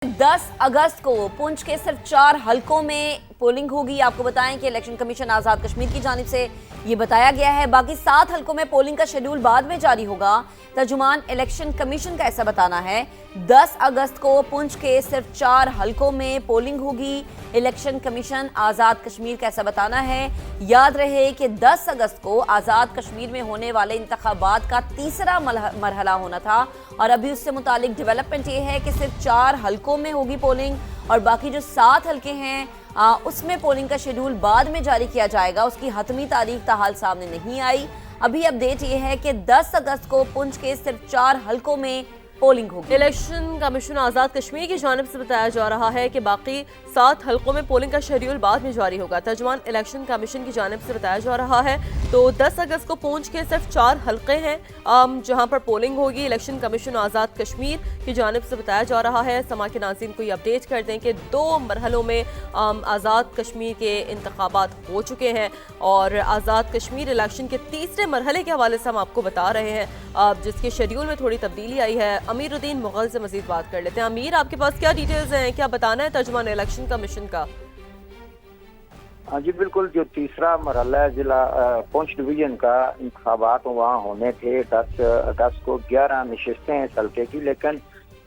10 अगस्त को पुंछ के सिर्फ 4 हलकों में पोलिंग होगी। आपको बताएं कि इलेक्शन कमीशन आज़ाद कश्मीर की जानिब से ये बताया गया है। बाकी 7 हलकों में पोलिंग का शेड्यूल बाद में जारी होगा। तर्जुमान इलेक्शन कमीशन का ऐसा बताना है 10 अगस्त को पुंछ के सिर्फ 4 हलकों में पोलिंग होगी। इलेक्शन कमीशन आज़ाद कश्मीर का ऐसा बताना है। याद रहे कि 10 अगस्त को आज़ाद कश्मीर में होने वाले इंतखाबात का तीसरा मरहला होना था और अभी उससे मुतालिक डेवलपमेंट ये है कि सिर्फ 4 हलकों में होगी पोलिंग और बाकी जो 7 हलके हैं उसमें पोलिंग का शेड्यूल बाद में जारी किया जाएगा। उसकी हतमी तारीख ताहाल सामने नहीं आई। अभी अपडेट ये है कि 10 अगस्त को पुंछ के सिर्फ 4 हलकों में पोलिंग होगी। इलेक्शन कमीशन आज़ाद कश्मीर की जानिब से बताया जा रहा है कि बाकी 7 हलकों में पोलिंग का शेड्यूल बाद में जारी होगा। तर्जुमान इलेक्शन कमीशन की जानिब से बताया जा रहा है तो 10 अगस्त को पुंछ के सिर्फ 4 हलके हैं जहां पर पोलिंग होगी। इलेक्शन कमीशन आज़ाद कश्मीर की जानिब से बताया जा रहा है। समा के नाज़रीन को ये अपडेट कर दें कि 2 मरहलों में आज़ाद कश्मीर के इंतखाबात हो चुके हैं और आज़ाद कश्मीर इलेक्शन के तीसरे मरहले के हवाले से हम आपको बता रहे हैं जिसके शेड्यूल में थोड़ी तब्दीली आई है। अमीरुद्दीन मुगल से मजीद बात कर लेते हैं। अमीर, आपके पास क्या डिटेल्स हैं, क्या बताना है तर्जुमान इलेक्शन कमीशन का? हाँ जी बिल्कुल, जो तीसरा मरहला जिला पुंछ डिवीजन का इंतखाबात वहाँ होने थे 10 अगस्त को 11 नशिस्तें हैं इस हल्के की, लेकिन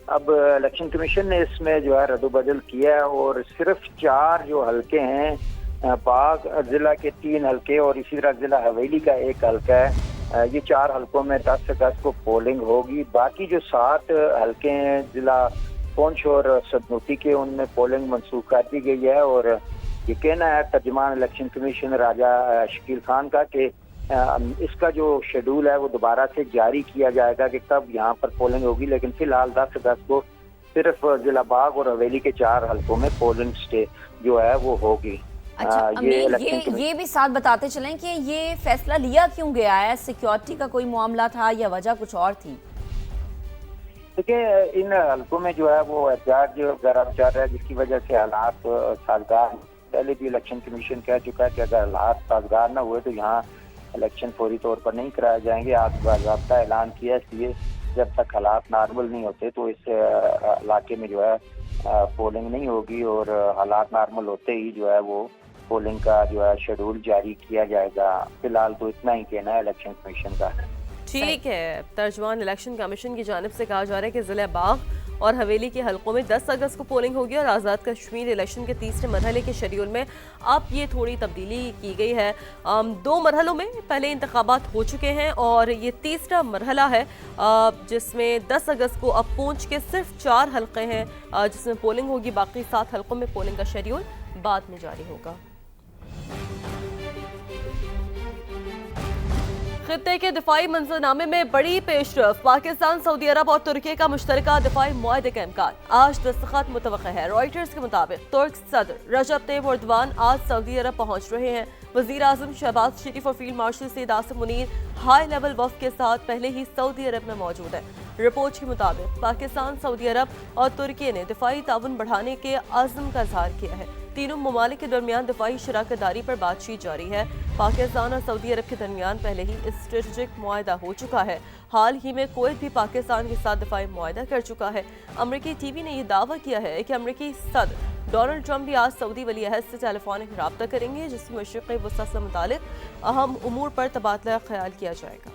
अब इलेक्शन कमीशन ने इसमें जो है रद्दबदल किया है और सिर्फ 4 जो हल्के हैं पाक जिला के 3 हल्के और इसी तरह जिला हवेली का 1 हल्का है, ये 4 हलकों में 10 अगस्त को पोलिंग होगी। बाकी जो 7 हलके हैं जिला पुंछ और सदनूती के, उनमें पोलिंग मंसूख कर दी गई है और ये कहना है तर्जुमान इलेक्शन कमीशन राजा शकील खान का कि इसका जो शेड्यूल है वो दोबारा से जारी किया जाएगा कि कब यहाँ पर पोलिंग होगी, लेकिन फिलहाल 10 अगस्त को सिर्फ जिला बाग और हवेली के 4 हलकों में पोलिंग स्टे जो है वो होगी। अच्छा, ये भी साथ बताते चलें कि ये फैसला लिया क्यों गया है? सिक्योरिटी का कोई मामला था या वजह कुछ और थी? देखिए, इन हलकों में जो है वो एहतियात वगैरह चल रहा है जिसकी वजह से हालात साजगार, पहले भी इलेक्शन कमीशन कह चुका है कि अगर हालात साजगार ना हुए तो यहाँ इलेक्शन फौरी तौर पर नहीं कराए जाएंगे। आज बाकायदा ऐलान किया, इसलिए जब तक हालात नॉर्मल नहीं होते तो इस इलाके में जो है पोलिंग नहीं होगी और हालात नॉर्मल होते ही जो है वो पोलिंग का जो है शेड्यूल जारी किया जाएगा। फिलहाल तो इतना ही कहना है इलेक्शन कमीशन का। ठीक है, तर्जुमान इलेक्शन कमीशन की जानिब से कहा जा रहा है कि जिला बाग और हवेली के हलकों में 10 अगस्त को पोलिंग होगी और आज़ाद कश्मीर इलेक्शन के तीसरे मरहले के शेड्यूल में अब ये थोड़ी तब्दीली की गई है। 2 मरहलों में पहले इंतखाबात हो चुके हैं और ये तीसरा मरहला है जिसमें 10 अगस्त को अब पुंछ के सिर्फ 4 हलके हैं जिसमें पोलिंग होगी। बाकी 7 हलकों में पोलिंग का शेड्यूल बाद में जारी होगा। खित्ते के दिफाई मंजरनामे में बड़ी पेशरफ, पाकिस्तान, सऊदी अरब और तुर्की का मुश्तरका दिफाई मुआहदे का इम्कान, आज दस्तखत मुतवक्किल है। रॉयटर्स के मुताबिक तुर्क सदर रजब तैयब एर्दोगान आज सऊदी अरब पहुंच रहे हैं। वजीर आजम शहबाज शरीफ और field marshal Syed Asim Munir high level वफ्द के साथ पहले ही सऊदी अरब में मौजूद है। रिपोर्ट के मुताबिक पाकिस्तान, सऊदी अरब और तुर्की ने दिफाई ताउन बढ़ाने के अज़्म का इज़हार किया है। तीनों ममालिक के दरमियान दिफाई शराकतदारी पर बातचीत जारी है। पाकिस्तान और सऊदी अरब के दरमियान पहले ही स्ट्रेटेजिक मुआहदा हो चुका है। हाल ही में कुवैत भी पाकिस्तान के साथ दिफाई मुआहदा कर चुका है। अमरीकी टीवी ने यह दावा किया है कि अमरीकी सदर डोनाल्ड ट्रंप भी आज सऊदी वली अहद से टेलीफोनिक राब्ता करेंगे जिसमें मशरिक़ी वसत से मुतालिक अहम उमूर पर तबादला ख्याल किया जाएगा।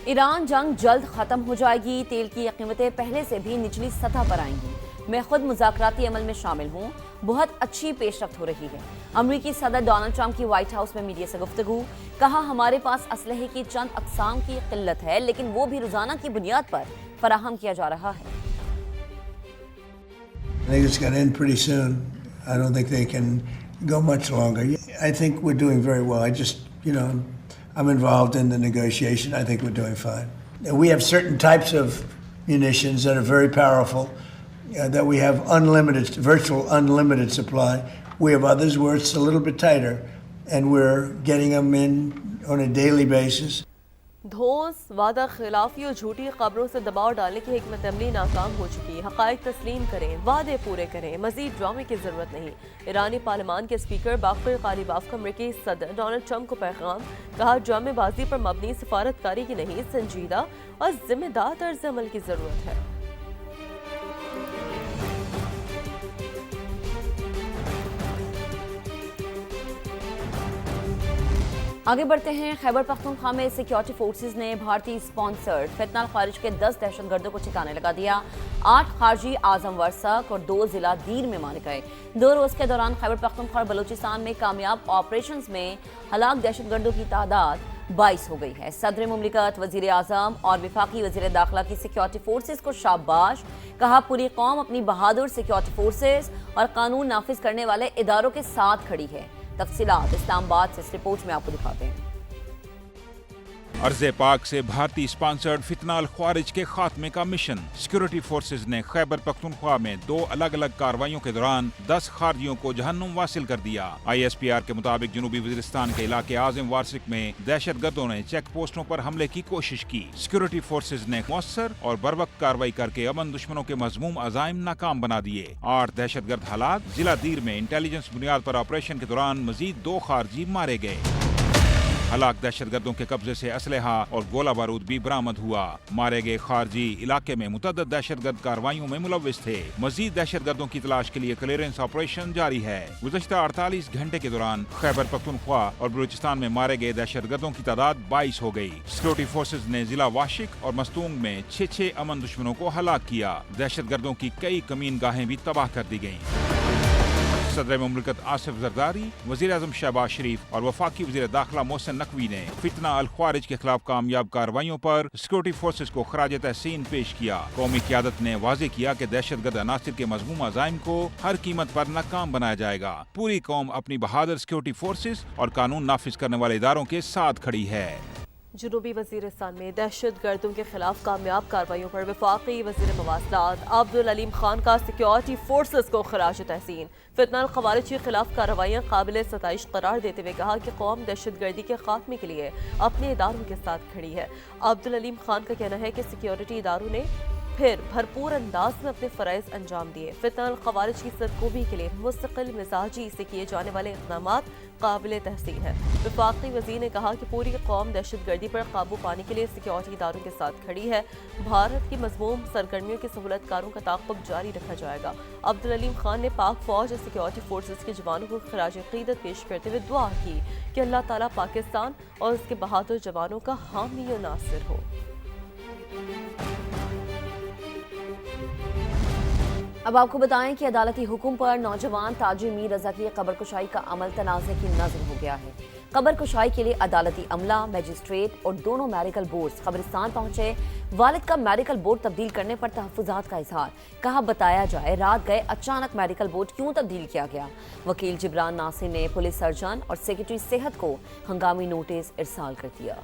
ईरान जंग जल्द खत्म हो जाएगी, तेल की कीमतें पहले से भी निचली सतह पर आएंगी। मैं खुद मुज़ाकराती अमल में शामिल हूँ, बहुत अच्छी पेशरफ्त हो रही है। अमरीकी सदर डोनाल्ड ट्रंप की व्हाइट हाउस में मीडिया से गुफ्तगू, कहा हमारे पास असलहे की चंद अक़साम की किल्लत है लेकिन वो भी रोजाना की बुनियाद पर फराहम किया जा रहा है। I think it's going to end pretty soon. I don't think they can go much longer. I think we're doing very well. I'm involved in the negotiation. I think we're doing fine. We have certain types of munitions that are very powerful, that we have virtual unlimited supply. We have others where it's a little bit tighter, and we're getting them in on a daily basis. धौंस, वादा खिलाफी और झूठी खबरों से दबाव डालने की हिकमत अमली नाकाम हो चुकी है। हक़ाइक़ तस्लीम करें, वादे पूरे करें, मजीद ड्रामे की ज़रूरत नहीं। ईरानी पार्लियामान के स्पीकर बाक़र ग़ालिबाफ का अमरीकी सदर डोनाल्ड ट्रंप को पैगाम, कहा ड्रामेबाजी पर मबनी सिफारतकारी की नहीं, संजीदा और जिम्मेदार तर्ज अमल की ज़रूरत है। आगे बढ़ते हैं। खैबर पख्तूनख्वा में सिक्योरिटी फोर्सेस ने भारतीय स्पॉन्सर्ड फितनाल खारिज के 10 दहशतगर्दों को ठिकाने लगा दिया। 8 खारजी आजम वर्सक और 2 जिला दीर में मारे गए। 2 रोज के दौरान खैबर पख्तूनख्वा और बलूचिस्तान में कामयाब ऑपरेशंस में हलाक दहशतगर्दों की तादाद 22 हो गई है। सदर मुमलिकत, वजीर आजम और वफाकी वजीर दाखिला की सिक्योरिटी फोर्सेस को शाबाश, कहा पूरी कौम अपनी बहादुर सिक्योरिटी फोर्सेस और कानून नाफिज करने वाले इदारों के साथ खड़ी है। तफसीलात इस्लामाबाद से इस रिपोर्ट में आपको दिखाते हैं। अर्ज़े पाक से भारतीय स्पॉन्सर्ड फितनाल ख्वारिज के खात्मे का मिशन। सिक्योरिटी फोर्सेज ने खैबर पख्तूनख्वा में 2 अलग अलग कार्रवाइयों के दौरान 10 खारजियों को जहन्नुम वासिल कर दिया। ISPR के मुताबिक जनूबी वज़ीरिस्तान के इलाके आज़म वारसिक में दहशतगर्दों ने चेक पोस्टों पर हमले की कोशिश की। सिक्योरिटी फोर्सेज ने मौसर और बरवक्त कार्रवाई करके अमन दुश्मनों के मज़मूम अज़ाइम नाकाम बना दिए। 8 दहशतगर्द हलाक। जिला दीर में इंटेलिजेंस बुनियाद पर ऑपरेशन के दौरान मजीद 2 खारजी मारे गए। हलाक दहशतगर्दों के कब्जे से असलहा और गोला बारूद भी बरामद हुआ। मारे गए खारजी इलाके में मुतअद्दिद दहशतगर्द कार्रवाइयों में मुलव्विस थे। मजीद दहशतगर्दों की तलाश के लिए क्लियरेंस ऑपरेशन जारी है। गुज़श्ता 48 घंटे के दौरान खैबर पख्तूनख्वा और बलूचिस्तान में मारे गए दहशतगर्दों की तादाद 22 हो गई। सिक्योरिटी फोर्सेज ने जिला वाशिक और मस्तूंग में 6 अमन दुश्मनों को हलाक किया। दहशतगर्दों की कई कमीन गाहें भी तबाह कर दी गयी। सदर मुमलिकत आसिफ जरदारी, वजीर आजम शहबाज शरीफ और वफाकी वजीर दाखिला मोहसिन नकवी ने फितना अल ख्वारिज के खिलाफ कामयाब कार्रवाइयों पर सिक्योरिटी फोर्सेज को खराज तहसीन पेश किया। कौमी क़यादत ने वाज़ेह किया कि दहशतगर्द अनासिर के मज़मूम अज़ाइम को हर कीमत पर नाकाम बनाया जाएगा। पूरी कौम अपनी बहादुर सिक्योरिटी फोर्सेज और कानून नाफिज करने वाले इदारों के साथ खड़ी है। जनूबी वज़ीरिस्तान में दहशत गर्दों के खिलाफ कामयाब कार्रवाइयों पर वफाकी वज़ीर मवासलात अब्दुल अलीम खान का सिक्योरिटी फोर्सेस को खराज तहसीन। फितनाल ख़वारिज के खिलाफ कार्रवाइयाँ काबिल सताइश करार देते हुए कहा कि कौम दहशत गर्दी के खात्मे के लिए अपने इदारों के साथ खड़ी है। अब्दुल अलीम खान का कहना है कि सिक्योरिटी इदारों ने फिर भरपूर अंदाज में अपने फ़राइज़ अंजाम दिए। फितनाल ख़वारिज की सरकोबी के लिए मुस्तकिल मिजाजी से किए जाने वाले इक़दामात काबिल तहसीन है। वफाकी वज़ीर ने कहा कि पूरी कौम दहशत गर्दी पर काबू पाने के लिए सिक्योरिटी इदारों के साथ खड़ी है। भारत की मज़मूम सरगर्मियों के सहूलतकारों का ताक़ुब जारी रखा जाएगा। अब्दुल अलीम खान ने पाक फ़ौज और सिक्योरिटी फोर्सेस के जवानों को खराज अक़ीदत पेश करते हुए दुआ की कि अल्लाह ताला पाकिस्तान और उसके बहादुर जवानों का हामी और नासिर हो। अब आपको बताएं कि अदालती हुक्म पर नौजवान ताजिर मीर रजा की कब्र कुशाई का अमल तनाज़े की नज़र हो गया है। कब्र कुशाई के लिए अदालती अमला, मजिस्ट्रेट और दोनों मेडिकल बोर्ड कब्रिस्तान पहुंचे। वालिद का मेडिकल बोर्ड तब्दील करने पर तहफ़्फ़ुज़ात का इजहार। कहा बताया जाए रात गए अचानक मेडिकल बोर्ड क्यों तब्दील किया गया। वकील जिब्रान नासिर ने पुलिस सर्जन और सेक्रेटरी सेहत को हंगामी नोटिस इरसाल कर दिया।